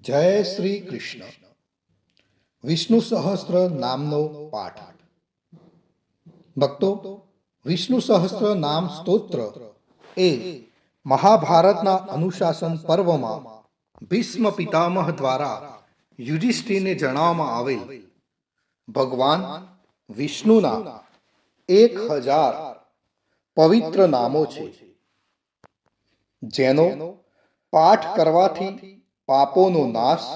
જય શ્રી કૃષ્ણ. વિષ્ણુ સહસ્ત્ર નામનો પાઠ. ભક્તો, વિષ્ણુ સહસ્ત્ર નામ સ્તોત્ર એ મહાભારતના અનુશાસન પર્વમાં ભીષ્મ પિતામહ દ્વારા યુધિષ્ઠિરને જણાવવામાં આવેલ ભગવાન વિષ્ણુના 1000 પવિત્ર નામો છે, જેનો પાઠ કરવાથી પાપોનો નાશ,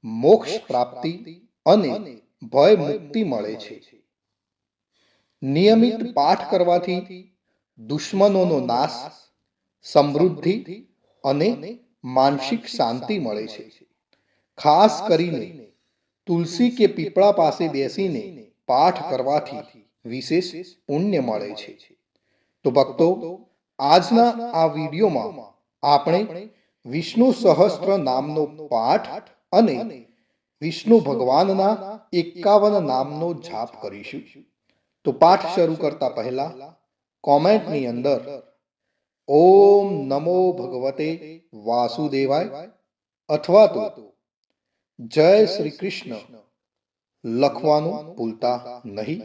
મોક્ષ પ્રાપ્તિ અને ભય મુક્તિ મળે છે. નિયમિત પાઠ કરવાથી દુશ્મનોનો નાશ, સમૃદ્ધિ અને માનસિક શાંતિ મળે છે. ખાસ કરીને તુલસી કે પીપળા પાસે બેસીને પાઠ કરવાથી વિશેષ પુણ્ય મળે છે. તો ભક્તો, આજના આ વિડીયોમાં આપણે વિષ્ણુ સહસ્ત્ર નામનો પાઠ અને વિષ્ણુ ભગવાનના 51 નામનો જાપ કરીશું. તો પાઠ શરૂ કરતા પહેલા કોમેન્ટની અંદર ઓમ નમો ભગવતે વાસુદેવાય અથવા તો જય શ્રી કૃષ્ણ લખવાનું ભૂલતા નહીં.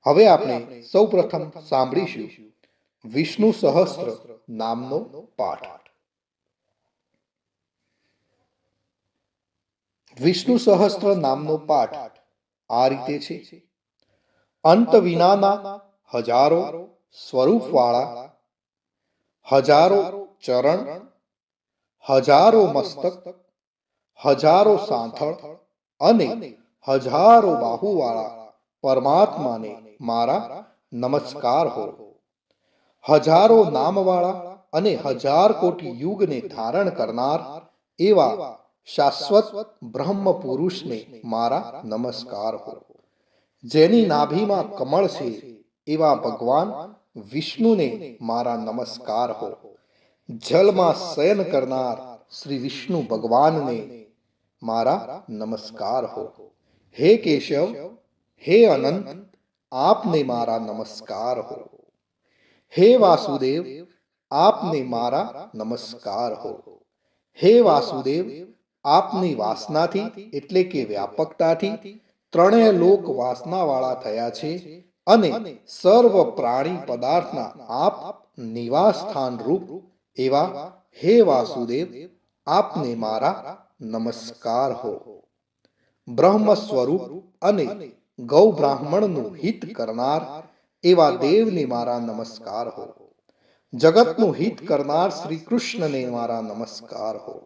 હવે આપણે સૌપ્રથમ સાંભળીશું વિષ્ણુ સહસ્ત્ર નામનો પાઠ. વિષ્ણુ સહસ્ત્ર નામનો પાઠ આ રીતે છે. અંત વિનાના હજારો સ્વરૂપવાળા, હજારો ચરણ, હજારો મસ્તક, હજારો સાંથળ અને હજારો બાહુવાળા પરમાત્માને મારા નમસ્કાર હો. હજારો નામવાળા અને 1000 કોટી યુગને ધારણ કરનાર એવા શાશ્વત બ્રહ્મ પુરુષને મારા નમસ્કાર હો. જેની નાભીમાં કમળ છે એવા ભગવાન વિષ્ણુને મારા નમસ્કાર હો. જલમાં શયન કરનાર શ્રી વિષ્ણુ ભગવાનને મારા નમસ્કાર હો. હે કેશવ, હે અનંત, આપને મારા નમસ્કાર હો. હે વાસુદેવ, આપને મારા નમસ્કાર હો. હે વાસુદેવ, આપની વાસનાથી એટલે કે વ્યાપકતાથી ત્રણેય લોક વાસનાવાળા થયા છે અને સર્વ પ્રાણી પદાર્થના આપ નિવાસ સ્થાન રૂપ એવા હે વાસુદેવ, આપને મારા નમસ્કાર હો. બ્રહ્મ સ્વરૂપ અને ગૌ બ્રાહ્મણનું હિત કરનાર એવા દેવને મારા નમસ્કાર હો. જગતનું હિત કરનાર શ્રી કૃષ્ણને મારા નમસ્કાર હો.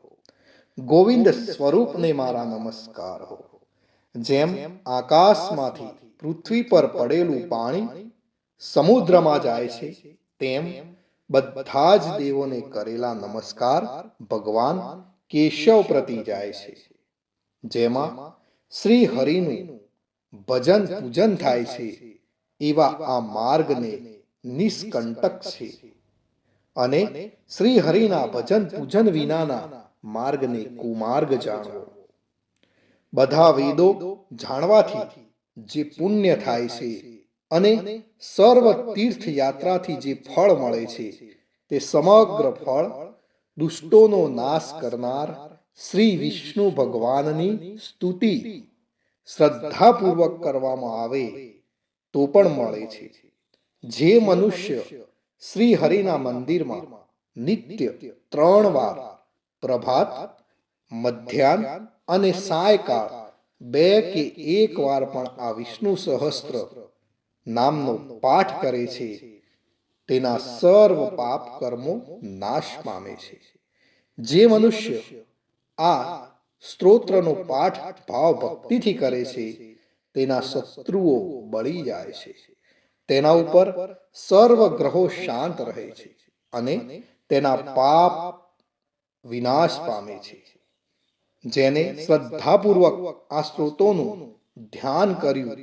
ગોવિંદ સ્વરૂપને મારા નમસ્કાર હો. જેમ આકાશમાંથી પૃથ્વી પર પડેલું પાણી સમુદ્રમાં જાય છે, તેમ બધા જ દેવોને કરેલા નમસ્કાર ભગવાન કેશવ પ્રતિ જાય છે. જેમાં શ્રી હરિનું ભજન પૂજન થાય છે એવા આ માર્ગને નિષ્કંટક છે અને શ્રી હરિના ભજન પૂજન વિનાના માર્ગને કુમાર્ગ જાણવો. બધા વેદો જાણવાથી જે પુણ્ય થાય છે અને સર્વ તીર્થ યાત્રાથી જે ફળ મળે છે, તે સમગ્ર ફળ દુષ્ટોનો નાશ કરનાર શ્રી વિષ્ણુ ભગવાનની સ્તુતિ શ્રદ્ધાપૂર્વક કરવામાં આવે તો પણ મળે છે. જે મનુષ્ય શ્રી હરિના મંદિરમાં નિત્ય 3 વાર પ્રભાત, મધ્યાહ્ન અને સાયકાળ 2 કે 1 વાર પણ આ વિષ્ણુ સહસ્ત્ર નામનો પાઠ કરે છે, તેના સર્વ પાપ કર્મો નાશ પામે છે. જે મનુષ્ય આ સ્તોત્રનો પાઠ ભાવ ભક્તિથી કરે છે, તેના શત્રુઓ બળી જાય છે. તેના ઉપર સર્વ ગ્રહો શાંત રહે છે અને તેના પાપ વિનાશ પામે છે. જેને શ્રદ્ધાપૂર્વક આ સ્ત્રોતોનું ધ્યાન કર્યું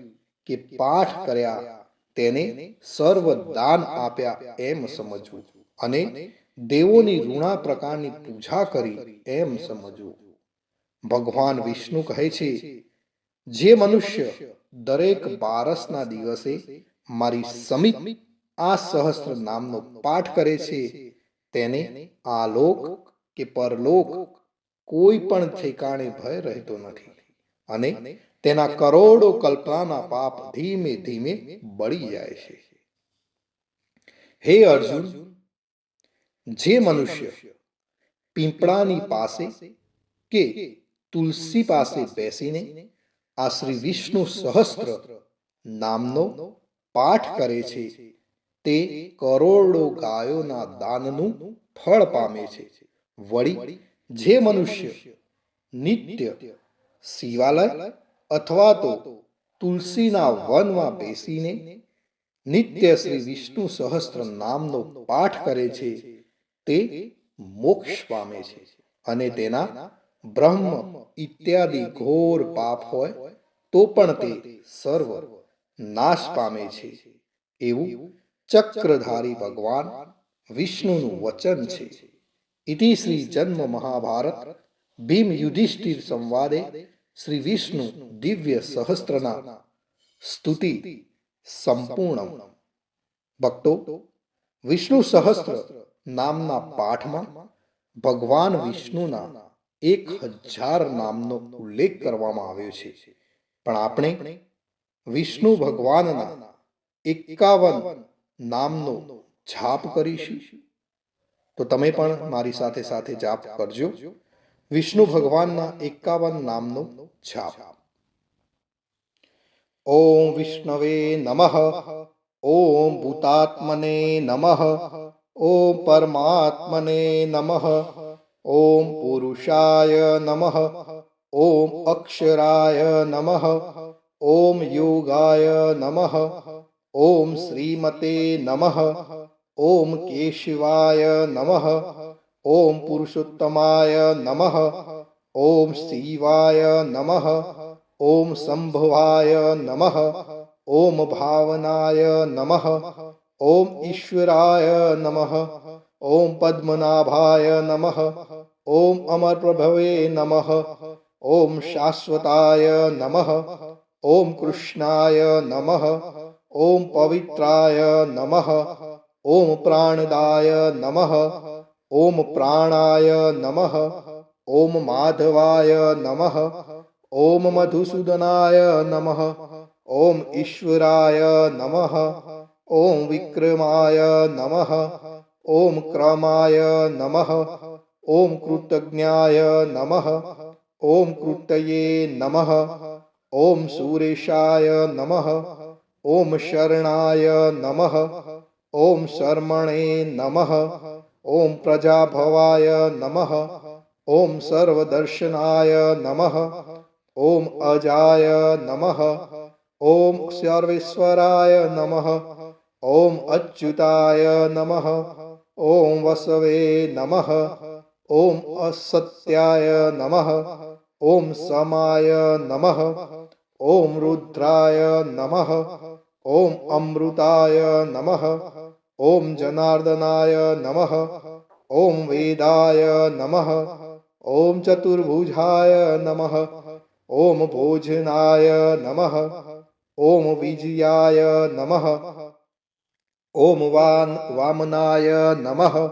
કે પાઠ કર્યા, તેને સર્વ દાન આપ્યા એમ સમજવું અને દેવોની ઋણા પ્રકારની પૂજા કરી એમ સમજવું. ભગવાન વિષ્ણુ કહે છે, જે મનુષ્ય દરેક બારસના દિવસે મારી સમીપ આ સહસ્ત્ર નામનો પાઠ કરે છે, તેને આલોક કે પરલોક કોઈ પણ ઠેકાણે ભય રહેતો નથી અને તેના કરોડો કલ્પનાના પાપ ધીમે ધીમે બળી જાય છે. હે અર્જુન, જે મનુષ્ય પીંપળાની પાસે કે તુલસી પાસે બેસીને આ શ્રી વિષ્ણુ સહસ્ત્ર નામનો પાઠ કરે છે તે કરોડો ગાયોના દાનનું ફળ પામે છે. વળી જે મનુષ્ય નિત્ય શિવાલય અથવા તો તુલસીના વનમાં બેસીને નિત્ય શ્રી વિષ્ણુ સહસ્ત્ર નામનો પાઠ કરે છે તે મોક્ષ પામે છે અને તેના બ્રહ્મ ઇત્યાદિ ઘોર પાપ હોય તો પણ તે સર્વ નાશ પામે છે. એવું ચક્રધારી ભગવાન વિષ્ણુનું વચન છે. ઇતિ શ્રી જન્મ મહાભારત ભીમ યુધિષ્ઠિર સંવાદે શ્રી વિષ્ણુ દિવ્ય સહસ્ત્રના સ્તુતિ સંપૂર્ણ. ભક્તો, વિષ્ણુ સહસ્ત્ર નામના પાઠમાં ભગવાન વિષ્ણુના 1000 નામનો ઉલ્લેખ કરવામાં આવ્યો છે, પણ આપણે વિષ્ણુ ભગવાનના 51 નામનો જાપ કરીશું. તો તમે પણ મારી સાથે સાથે જાપ કરજો. વિષ્ણુ ભગવાનના 51 નામનો જાપ. ઓમ વિષ્ણવે નમઃ. ઓમ ભૂતાત્મને નમઃ. ઓમ પરમાત્મને નમઃ. ઓમ પુરુષાય નમઃ. ઓમ અક્ષરાય નમઃ. ઓમ યોગાય નમઃ. ઓમ શ્રીમતે નમઃ. ઓમ કેશવાય નમઃ. ઓમ પુરુષોત્તમાય નમઃ. ઓમ શિવાય નમઃ. ઓમ સંભવાય નમઃ. ઓમ ભાવનાય નમઃ. ઓમ ઈશ્વરાય નમઃ. ઓમ પદ્મનાભાય નમઃ. ઓમ અમરપ્રભવે નમઃ. ઓમ શાશ્વતાય નમઃ. ઓમ કૃષ્ણાય નમઃ. ઓમ પવિત્રાય નમઃ. ઓમ પ્રાણદાય નમઃ. ઓમ પ્રાણાય નમઃ. ઓમ માધવાય નમઃ. ઓમ મધુસૂદનાય નમઃ. ઓમ ઈશ્વરાય નમઃ. ઓમ વિક્રમાય નમઃ. ઓમ ક્રમાય નમઃ. ઓમ કૃતજ્ઞાય નમઃ. ઓમ કૃતયે નમઃ. ઓમ સુરેશાય નમઃ. ઓમ શરણાય નમઃ. ઓમ શર્મણે નમઃ. ઓમ પ્રજાભવાય નમઃ. ઓમ સર્વદર્શનાય નમઃ. ઓમ અજાય નમઃ. ઓમ સર્વેશ્વરાય નમઃ. ઓમ અચ્યુતાય નમઃ. ઓમ વસવે નમઃ. ઓમ અસત્યાય નમઃ. ઓમ સમાય નમઃ. ઓમ રુદ્રાય નમઃ. ઓમ અમૃતાય નમઃ. ઓમ જનાર્દનાય નમઃ. ઓમ વેદાય નમઃ. ઓમ ચતુર્ભુજાય નમઃ. ઓમ ભોજનાય નમઃ. ઓમ વિજયાય નમઃ. ઓમ વામનાય નમઃ.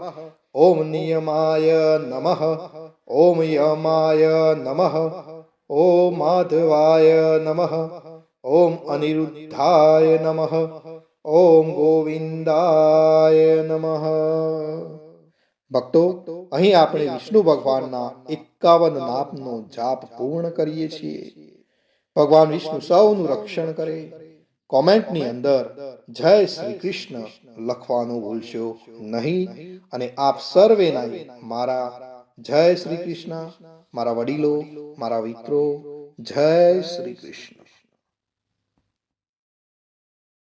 ઓમ નિયમાય નમઃ. ઓમ યમાય નમઃ. ઓમ માધવાય નમઃ. ઓમ અનિરુદ્ધાય નમઃ. ઓમ ગોવિંદાય નમઃ. ભક્તો, અહીં આપણે વિષ્ણુ ભગવાનના 51 નામનો જાપ પૂર્ણ કરીએ છીએ. ભગવાન વિષ્ણુ સૌનું રક્ષણ કરે. કોમેન્ટની અંદર જય શ્રી કૃષ્ણ લખવાનું ભૂલશો નહીં. અને આપ સર્વેના મારા જય શ્રી કૃષ્ણ. મારા વડીલો, મારા મિત્રો, જય શ્રી કૃષ્ણ.